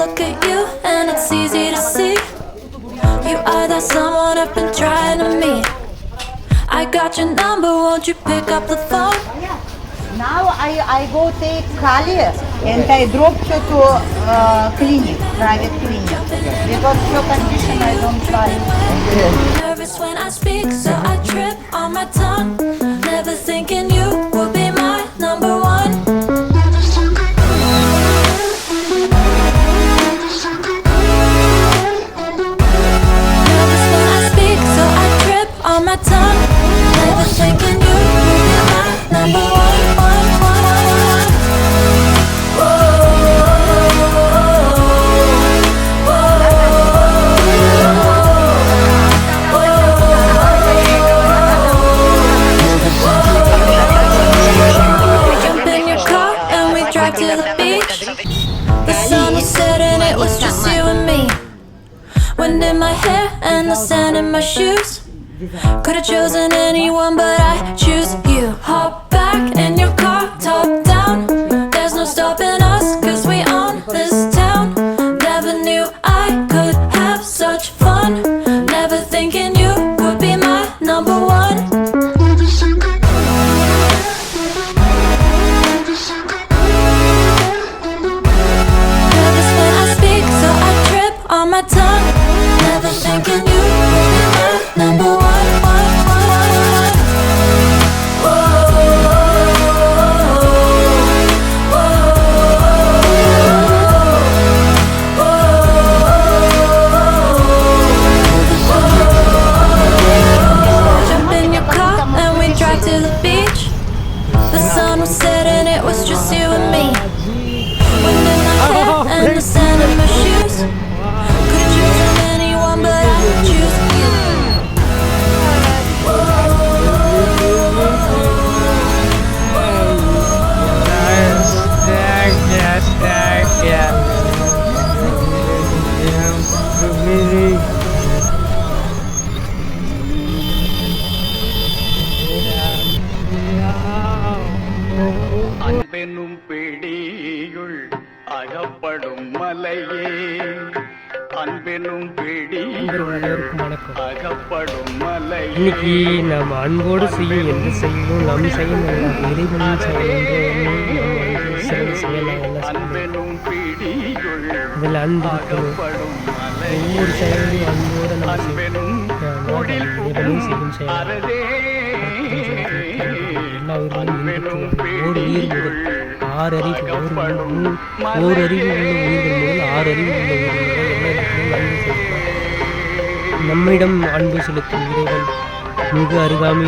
look at you and it's easy to see. You are that someone I've been trying to meet. I got your number, won't you pick up the phone? Now I go take Kali and I drop you to clinic, private clinic. Because your condition I don't try. Nervous when I speak, so I trip on my tongue. Never thinking you would be my number one. Nervous when I speak, so I trip on my tongue. Never thinking you would be my number one. To the beach, the sun was setting, it was just you and me. Wind in my hair and the sand in my shoes. Could've chosen anyone, but I choose you. Hop back in your car, top down. There's no stopping us, 'cause we own this town. Never knew I could have such fun. Never thinking you would be my number one. On my tongue, never thinking you would be my number one. Jump in your car and we drive to the beach. The sun was setting, it was just you and me. Wind in my hair and the sand in my shoes. Could've chosen anyone, but I choose you. அன்பெனும் பிடியுள் அகப்படும் மலையே அன்பெனும் பிடியுள் அகப்படும் மலை. இன்னைக்கு நாம் அன்போடு செய்யும் எந்த செயலும் நம் செய்யும் இறைவனின் செயல் அன்பெனும் பிடியுள் இதில் அன்பு இருக்கணும். ஒவ்வொரு செயலையும் அன்போடு இறைவனும் செய்யும் செயல் எல்லா உயிர்களும் ஓர் உயிர் முதல் 6 அறிவு ஓர் அறிவு உள்ள உயிர்கள் முதல் 6 அறிவு உள்ள உயிர்கள் எல்லா இடத்திலும் அன்பு செலுத்தலாம். நம்மிடம் அன்பு செலுத்தும் இறைவன் மிக அருகாமை